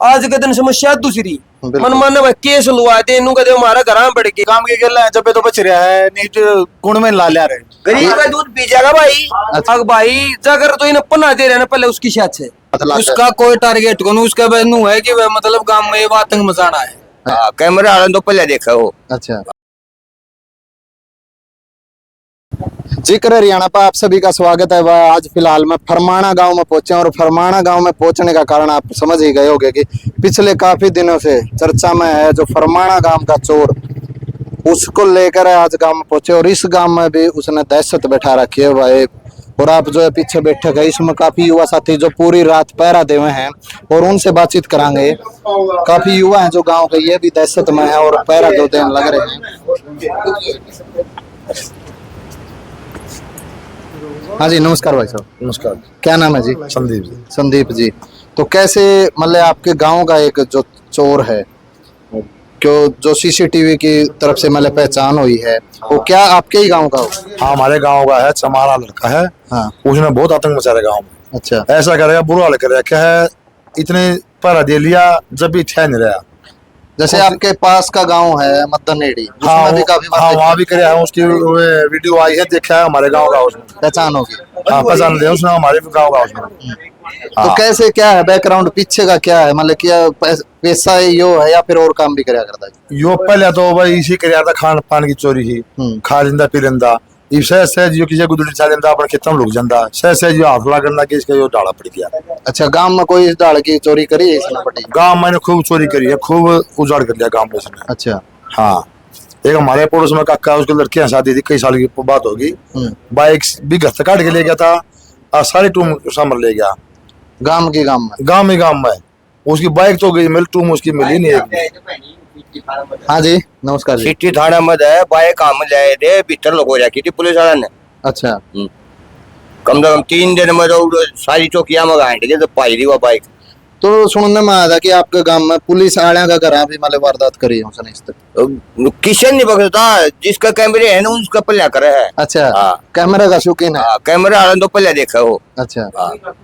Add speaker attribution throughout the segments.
Speaker 1: आज के दिन समस्या दूसरी मन माने भाई केस लुआ दे इनू कहते हमारा घर बढ़ के
Speaker 2: काम की गल है जब तो बच रहा है नीट गुण में ला लिया रहे
Speaker 1: गरीब का दूध पी जाएगा भाई। अब भाई जाकर तो इन पन्ना दे रहे ना पहले उसकी शायद से
Speaker 3: उसका कोई टारगेट को उसका बहनू है कि वह मतलब गांव में आतंक मचाना है।
Speaker 4: कैमरा वाला तो पहले देखा वो।
Speaker 2: अच्छा जी कर हरियाणा पर आप सभी का स्वागत है। वह आज फिलहाल मैं फरमाना गांव में पहुंचे और फरमाना गांव में पहुंचने का कारण आप समझ ही गए होंगे कि पिछले काफी दिनों से चर्चा में है जो फरमाना गांव का चोर, उसको लेकर आज गांव में पहुंचे और इस गांव में भी उसने दहशत बैठा रखी है भाई। और आप जो है पीछे बैठे गए इसमें काफी युवा साथी जो पूरी रात पहरा दे हुए हैं और उनसे बातचीत करांगे। काफी युवा हैं जो गांव के, ये भी दहशत में है और पहरा दो देने लग रहे हैं। हाँ जी नमस्कार भाई साहब।
Speaker 5: नमस्कार।
Speaker 2: क्या नाम है जी?
Speaker 5: संदीप जी।
Speaker 2: संदीप जी, तो कैसे मतलब आपके गांव का एक जो चोर है क्यों जो सीसीटीवी की तरफ से मतलब पहचान हुई है वो क्या आपके ही गांव का हो?
Speaker 5: हाँ हमारे गांव का है, चमारा लड़का है।
Speaker 2: हाँ
Speaker 5: उसने बहुत आतंक मचा रहा गांव में।
Speaker 2: अच्छा
Speaker 5: ऐसा करेगा बुरा हाल करेगा क्या है, इतने पहरा दे लिया जब भी ठहर नहीं रहा।
Speaker 2: जैसे आपके पास का गांव है मद्दनेड़ी,
Speaker 5: हाँ
Speaker 2: भी काफी बार
Speaker 5: वहाँ भी करे है, उसकी वीडियो आई है, देखा है हमारे गाँव का उसमें
Speaker 2: पहचान होगी।
Speaker 5: हाँ पहचान दिया उसने हमारे गाँव का उसमें।
Speaker 2: तो कैसे क्या है बैकग्राउंड पीछे का क्या है, मतलब क्या पैसा यो है या फिर और काम भी कराया करता है?
Speaker 5: यो पहले तो भाई इसी कर था, खान पान की चोरी ही, खा लेंदा पी लेंदा, सहज सहज जो किसी गुदड़ी छा लेंदा अपने खेतों में लुक जाता, सहज सहज जो हाथ ला करना कि इसका यो डाला पड़ गया।
Speaker 2: अच्छा गांव में कोई इस डाल की चोरी करी है इसने? पड़ी
Speaker 5: गांव मैंने खूब चोरी करी है, खूब उजाड़ कर लिया गांव में इसने।
Speaker 2: अच्छा
Speaker 5: हाँ एक हमारे पड़ोस में काका है, उसकी लड़की है, शादी थी, कई साल की बात होगी, बाइक भी घर से काट के ले गया था और सारी टूम सामर ले गया
Speaker 2: गांव में
Speaker 5: गांव में उसकी बाइक तो गई, मिल टूम उसकी मिली नहीं एक।
Speaker 2: हाँ जी नमस्कार जी।
Speaker 4: सिटी थाना में है बाइक हम ले दे भीतर लोग हो रखी थी पुलिस वाला ने।
Speaker 2: अच्छा
Speaker 4: कम से कम 3 दिन में तो सारी चौकियां में गांठ के तो पाई रही वो बाइक।
Speaker 2: तो सुनने में आया था कि आपके गांव में पुलिस आड़िया का घर भी मतलब वारदात करी है उसने इस तक।
Speaker 4: किशन नहीं बखता जिसका कैमरे है ना उसका पल्ला करे है।
Speaker 2: अच्छा
Speaker 4: हाँ
Speaker 2: कैमरा का शौकीन है।
Speaker 4: कैमरा वाला तो पल्ला देखा वो।
Speaker 2: अच्छा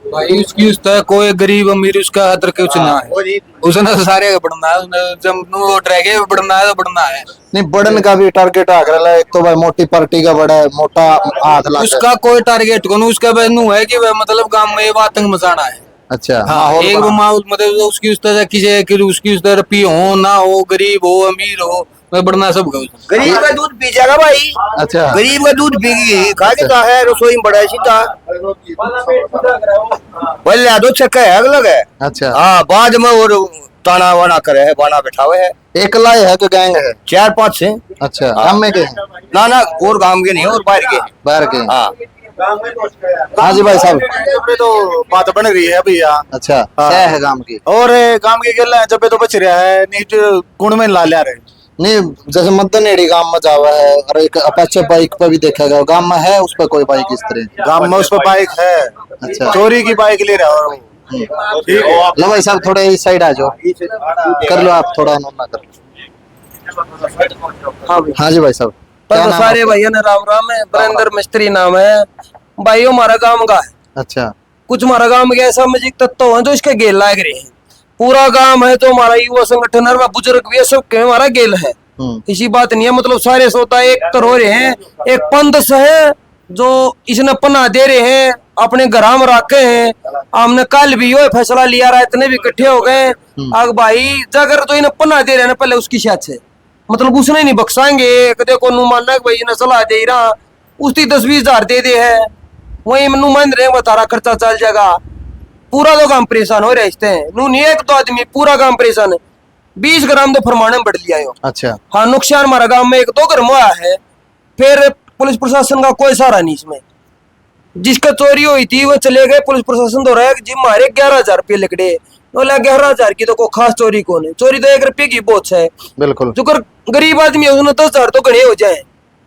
Speaker 3: भाई उसकी उसका कोई गरीब अमीर उसका हतर कुछ ना है, उसने तो सारे बढ़ना है, जब नो ड्रैगे बढ़ना है तो बढ़ना है।
Speaker 2: नहीं बढ़न का भी टारगेट आ रहा है, एक तो भाई मोटी पार्टी का बड़ा है, मोटा हाथ लगा
Speaker 3: उसका कोई टारगेट को उसका बहनू है कि वह मतलब गांव में आतंक मचाना है।
Speaker 2: अच्छा
Speaker 3: हाँ एक मतलब उसकी उस तरह किसी उसकी उस तरह पी हो ना हो, गरीब हो अमीर हो, बढ़ना सब
Speaker 4: गरीब का दूध पी जाएगा भाई।
Speaker 2: अच्छा
Speaker 4: गरीब का दूध पी खा के कहा है रसोई में बड़ा सीधा पहले दो छक्का है अलग है।
Speaker 2: अच्छा
Speaker 4: हाँ बाद में और ताना वाना करे है, बाना बैठा हुए है।
Speaker 2: एकला है कि गैंग है?
Speaker 4: 4-5 से।
Speaker 2: अच्छा गांव में के
Speaker 4: ना और गांव के नहीं और बाहर के।
Speaker 2: बाहर के
Speaker 4: हाँ
Speaker 2: हाँ जी भाई साहब
Speaker 5: तो बात बन रही है भैया।
Speaker 2: अच्छा क्या है गांव की?
Speaker 5: और काम की गल है जब तो बच रहा है नीट गुण में ला लिया रहे।
Speaker 2: नहीं जैसे मद्दनेड़ी गांव में जावा है और एक अपाचे बाइक पर भी देखा गया, गांव में है उस पर कोई बाइक इस तरह?
Speaker 5: गांव में उस पर बाइक है। अच्छा चोरी की बाइक ले रहा है। ठीक है
Speaker 2: लो भाई साहब थोड़ा इस साइड आ जाओ, कर लो आप थोड़ा ना कर। हाँ जी भाई साहब क्या नाम
Speaker 1: सारे
Speaker 2: है?
Speaker 1: भैया ने राम राम है, बरेंद्र मिस्त्री नाम है भाई। हमारा गांव का है,
Speaker 2: अच्छा
Speaker 1: कुछ हमारा गांव में ऐसा सामाजिक तत्व है जो इसके गेल लाग रहे हैं। पूरा गांव है तो हमारा युवा संगठन है, बुजुर्ग भी है, सबके हमारा गेल है। इसी बात नहीं है, मतलब सारे सोता एक तर हो रहे हैं, एक पंदस है जो इसने पना दे रहे हैं, अपने घर में रखे हैं। हमने कल भी यो फैसला लिया रहा, इतने भी इकट्ठे हो गए। अब भाई जाकर तो इन्हें पना दे रहे हैं पहले उसकी शायद से, मतलब उसने नहीं बख्शाएंगे। देखो नु मानना भाई इन्हें सलाह दे रहा, उसकी 10-20 हजार दे दे है, वही नु मान रहे बतारा खर्चा चल जाएगा। पूरा तो काम परेशान हो रहे हैं नू नहीं एक तो आदमी, पूरा काम परेशान है। 20 ग्राम तो फरमाने में बढ़ लिया यो।
Speaker 2: अच्छा
Speaker 1: हाँ नुकसान हमारा गांव में 1-2 घर में आया है, फिर पुलिस प्रशासन का कोई सहारा नहीं इसमें। जिसका चोरी हुई थी वो चले गए, पुलिस प्रशासन तो रहा जी मारे 11,000 रुपये लकड़े। 11,000 की तो कोई खास चोरी कौन है, चोरी तो 1 रुपये की बहुत है।
Speaker 2: बिल्कुल
Speaker 1: जो गरीब आदमी है उसने 10,000 तो गणे हो जाए,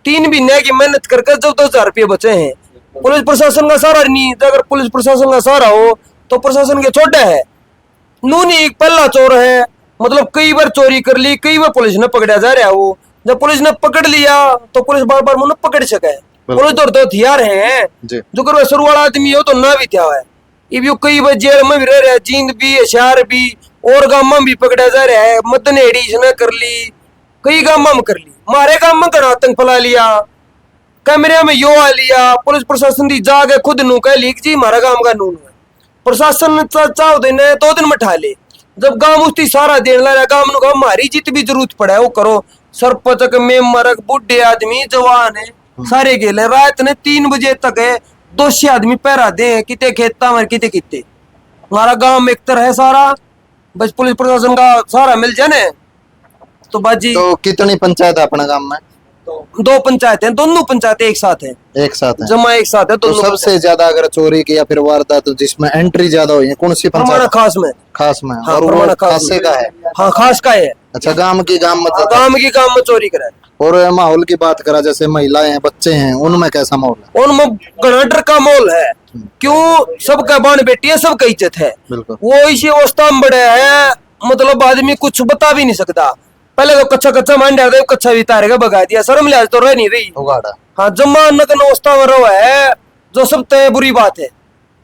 Speaker 1: 3 महीने की मेहनत करके जब 10,000 रुपये बचे हैं। पुलिस प्रशासन का सहारा नहीं, अगर पुलिस प्रशासन का सहारा हो तो प्रशासन के छोटा है। नूनी एक पल्ला चोर है, मतलब कई बार चोरी कर ली, कई बार पुलिस ने पकड़ा जा रहा है। वो जब पुलिस ने पकड़ लिया तो पुलिस बार बार मुझे पकड़ सके। पुलिस तो हथियार है, जो कर सर वाला आदमी हो तो ना भी था है। ये भी कई बार जेल में भी रह रहा है, जींद भी, हशियार भी, और गांव में भी पकड़ा जा रहा है। मदनेड़ी इसने कर ली, कई गांव में कर ली, मारे गांव में घना आतंक फैला लिया, कैमरे में यो आ लिया। पुलिस प्रशासन की जाग खुद नू कह ली जी हमारा गांव का नून है। प्रशासन ने चाहो दिन 2 दिन में ठा ले। जब गांव उसकी सारा देने लगा, गांव ने कहा हमारी जित भी जरूरत पड़ा है वो करो। सरपंच मेम्बर बुढ़े आदमी जवान है सारे गेले। रात ने 3 बजे तक है 200 आदमी पहरा दे, किते खेता में किते किते। हमारा गांव में एक तरह है सारा, बस पुलिस प्रशासन का सारा मिल जाए ना तो बाजी।
Speaker 2: तो कितनी पंचायत है अपने गांव में?
Speaker 1: 2 पंचायत है, दोनों पंचायतें एक साथ है,
Speaker 2: एक साथ है,
Speaker 1: जमा एक साथ है।
Speaker 2: तो सबसे ज्यादा अगर चोरी की या फिर वारदात तो जिसमें एंट्री ज्यादा हुई है कौन सी
Speaker 1: हमारा
Speaker 2: पंचायत?
Speaker 1: खास में।
Speaker 2: खास में।
Speaker 1: हाँ,
Speaker 2: और वो
Speaker 1: परमाणु खास
Speaker 2: खासे का है?
Speaker 1: हाँ खास का है।
Speaker 2: अच्छा, गांव की गांव में
Speaker 1: चोरी कराए।
Speaker 2: और माहौल की बात करा, जैसे महिलाएं हैं, बच्चे हैं, उनमें कैसा माहौल है?
Speaker 1: उनमें घना डर का माहौल है। क्यों? सबका बाण बेटी है, सबका इज्जत है।
Speaker 2: बिल्कुल।
Speaker 1: वो इसी अवस्था में बड़े है, मतलब आदमी कुछ बता भी नहीं सकता। पहले तो कच्चा कच्चा मान डाल कच्चा भी तारेगा भगा दिया, शर्म लिहाज तो रह नहीं रही। हाँ, जमा नगन अवस्था में रहा है, जो सब तय बुरी बात है।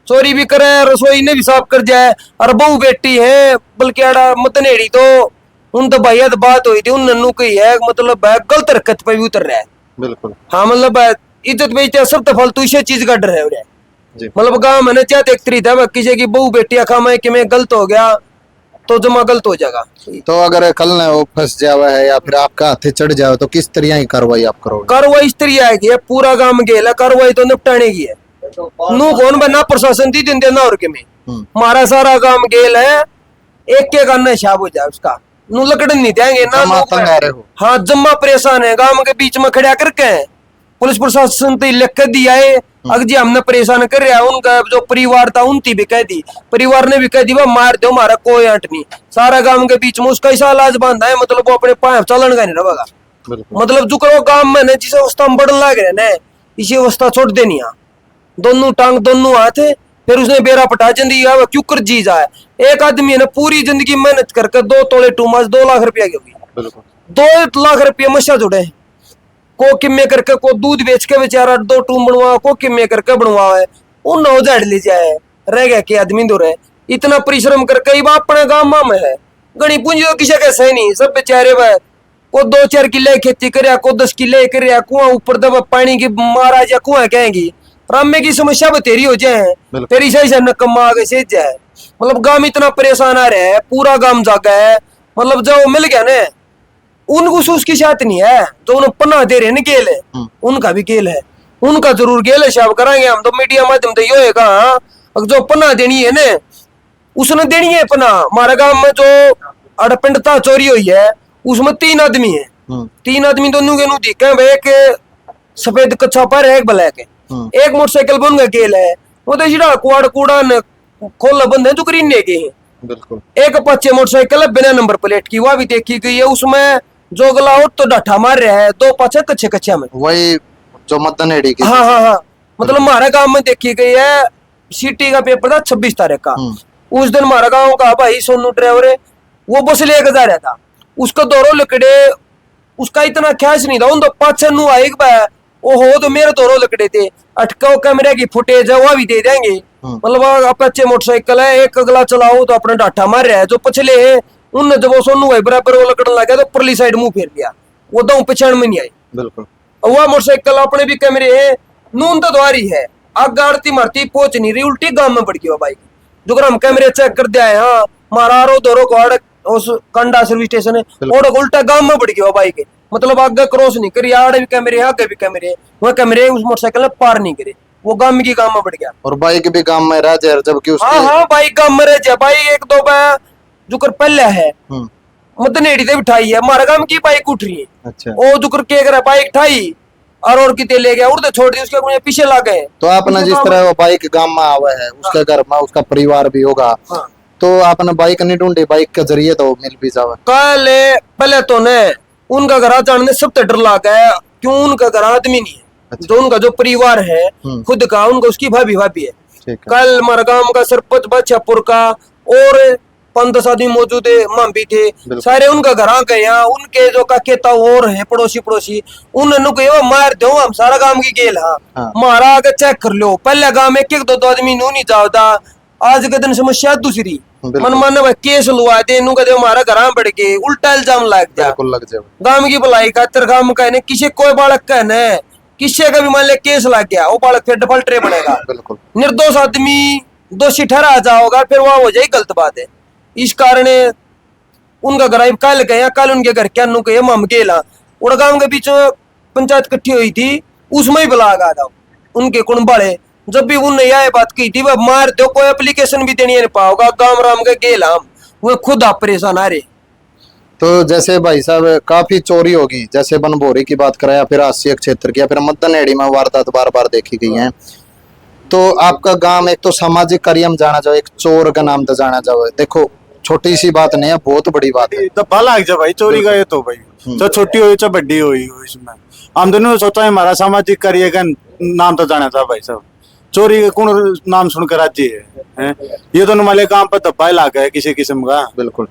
Speaker 1: चोरी भी करे, रसोई ने भी साफ कर जाए, और बहू बेटी है बल्कि आड़ा मतनेड़ी तो उन तो भैया बात हुई थी, उन नन्नू की है, मतलब गलत हरकत पे भी उतर रहा है।
Speaker 2: बिल्कुल।
Speaker 1: हाँ, मतलब इज्जत बेचते सब तो फालतू इसे चीज का डर है।
Speaker 2: जी।
Speaker 1: मतलब गाँव मैंने क्या देखती था, किसी की बहू बेटी अखा में कि मैं गलत हो गया तो जमा गलत हो जाएगा।
Speaker 2: तो अगर कल ने वो फंस जावा है या फिर आपका हाथे चढ़ जाए तो किस तरह की कार्रवाई आप करोगे?
Speaker 1: कार्रवाई इस तरह आएगी है, पूरा गांव में गेल है, कार्रवाई तो निपटाने की है। नू कौन बना प्रशासन दी दिन देना और के में हमारा सारा गांव गेल है, एक के का शाब हो जाए उसका नू लकड़न नहीं देंगे ना। हाँ, जम्मा परेशान है, गांव के बीच में खड़ा करके पुलिस प्रशासन तो लिख कर दिया है अगर जी हमने परेशान कर रहा है। उनका जो परिवार था उनकी भी कह दी, परिवार ने भी कह दी मार दो, हमारा कोई अंट नहीं। सारा गांव के बीच में उसका ऐसा लाज बांधा है, मतलब वो अपने पाए चलन का नहीं रहेगा। मतलब जो करो गांव में ना जिस अवस्था में बढ़ने लग रहे ना, इसी अवस्था छोड़ देनी। दोनों टांग दोनों हाथ, फिर उसने बेरा पटा जिंदगी क्यों कर जी जाए। एक आदमी ने पूरी जिंदगी मेहनत करके 2 तोले टूमास 2 लाख रुपया की होगी, 2 लाख रुपया मशा जुड़े को किमे करके, को दूध बेच के बेचारा 2 टूम बनवा, को किमे करके बनवा है, उन उजाड़ ले जाए रह गया के आदमी दो रहे। इतना परिश्रम करके अपने गांव में है, गणी पूंजी तो किसी का सही नहीं, सब बेचारे वह को 2-4 किले खेती कर, को 10 किले कर, कुआं ऊपर दबा पानी की महाराज या कुआं कहेंगी रामे की समस्या बतेरी हो जाए, फिर इसे नकम्मा आगे से जाए। मतलब गांव इतना परेशान आ रहा है, पूरा गांव जागा है। मतलब जो मिल गया ना उनको उसकी शायद नहीं है, जो उन्हें पन्ना दे रहे हैं ना गेल है, उनका भी गेल है, उनका जरूर गेल है। शायद कराएंगे हम तो मीडिया माध्यम से यो है, जो पन्ना देनी है ना उसने देनी है पन्ना। हमारे गांव में जो अड़पिंडता चोरी हुई है उसमें 3 आदमी है, 3 आदमी दोनों के दिखे भाई, एक सफेद कच्छा पर है, एक ब्लैक है, एक मोटरसाइकिल बन गया गेल है, वो तो सीधा कुआड़ कूड़ा खोला बंद है जो करीने के हैं।
Speaker 2: बिल्कुल।
Speaker 1: एक पच्चे मोटरसाइकिल बिना नंबर प्लेट की, वह भी देखी गई है, उसमें जो गला हो तो डाठा मार रहा है, 2 पचे कच्चे कच्चे में, वही
Speaker 2: जो मदनेड़ी की।
Speaker 1: हाँ हाँ हाँ, मतलब हमारे गांव में देखी गई है। सिटी का पेपर था 26 तारीख का, उस दिन हमारा गांव का भाई सोनू ड्राइवर है, वो बस लेकर जा रहा था, उसका दोरो लकड़े, उसका इतना ख्याल नहीं था, उन तो 5 नू आए हो तो मेरे दोरो लकड़े थे। अटका कैमरे की फुटेज है वह भी दे देंगे। मतलब अच्छे मोटरसाइकिल है, एक अगला चलाओ तो अपना डाठा मार रहा है, जो पछले है उनने जब वो सोनू है बराबर वो लकड़न लगा तो परली साइड मुंह फेर लिया, वो दो पिछड़ में नहीं आई।
Speaker 2: बिल्कुल।
Speaker 1: वह मोटरसाइकिल अपने भी कैमरे है, नून तो द्वारी है, आग गाड़ती मारती पहुंच नहीं रही, उल्टी गांव में पड़ गई वो बाइक। जो हम कैमरे चेक कर दिया है, हाँ मारा रो दोरो को उस कंडा सर्विस स्टेशन है, और उल्टा गांव में पड़ गई वो बाइक। मतलब आगे क्रॉस नहीं करी, आड़े भी कैमरे आगे भी कैमरे, वह कैमरे उस मोटरसाइकिल पार नहीं करे, वो गांव की गांव में पड़ गया।
Speaker 2: और बाइक भी गांव में रह जाए, जबकि
Speaker 1: हाँ हाँ बाइक गांव में रह जाए। बाइक 1-2 जो कर पहले है मदनेड़ी से बिठाई है, हमारे गांव की बाइक उठ रही है।
Speaker 2: अच्छा।
Speaker 1: वो जो कर के बाइक ठाई और कितने ले गया, उड़ते छोड़ दी, उसके पीछे ला गए।
Speaker 2: तो आपने जिस तरह वो बाइक गांव में आवा है, उसके घर में उसका परिवार भी होगा, तो आपने बाइक नहीं ढूंढी, बाइक के जरिए तो मिल भी जावे।
Speaker 1: कल पहले तो ने उनका घर जानने सब तो डर लगा है, क्यों उनका घर आदमी नहीं है। अच्छा। जो उनका जो परिवार है खुद का, उनका उसकी भाभी है। कल हमारा गांव का सरपंच बादशाहपुर का और 5-10 आदमी मौजूद है, माम भी थे, सारे उनका घर आ गए। उनके जो काकेता और है पड़ोसी उन्होंने कहो मार दो, हम सारा गांव की गेल। हाँ मारा आगे चेक कर लो, पहले गांव में 1-2 आदमी नू नहीं जाता, आज के दिन समस्या दूसरी
Speaker 2: बिल्कुल।
Speaker 1: मन मन में केस लुआ दे इनू कहते हमारा घर बढ़ के उल्टा इल्जाम लग जा।
Speaker 2: बिल्कुल लग जाए।
Speaker 1: गांव की भलाई खातिर काम कहने किसी कोई बालक कहने किसी का भी मान ले केस लग गया वो बालक फिर डिफॉल्टर बनेगा।
Speaker 2: बिल्कुल।
Speaker 1: निर्दोष आदमी दोषी ठहरा जाओगा फिर वह हो जाए गलत बात है। इस कारण उनका घर कल गया कल उनके घर क्या नु कहे मम गेला और गांव के बीच पंचायत इकट्ठी हुई थी उसमें ही ब्लाग आ जाओ उनके कुण बड़े जब भी उनने यह बात की थी वह मार दो कोई एप्लीकेशन भी देनी नहीं पाओगा गांव राम के गेला हम वो खुद आप परेशान आ रहे।
Speaker 2: तो जैसे भाई साहब काफी चोरी होगी जैसे बनभोरी की बात करें या फिर आसिया क्षेत्र की या फिर मद्दनहेड़ी में वारदात बार बार देखी गई है। तो आपका गांव एक तो सामाजिक कार्य में जाना जाओ एक चोर का नाम तो जाना जाओ देखो छोटी सी बात नहीं है बहुत बड़ी बात है।
Speaker 6: तो भला जा भाई चोरी का ये तो भाई तो छोटी हुई चाहे बड़ी हुई हो इसमें हम दोनों सोचा है हमारा सामाजिक कार्य का नाम तो जाना था भाई साहब चोरी का कौन नाम सुनकर राज्य है ये तो हमारे काम पर धब्बा लगा है किसी किस्म का।
Speaker 2: बिल्कुल।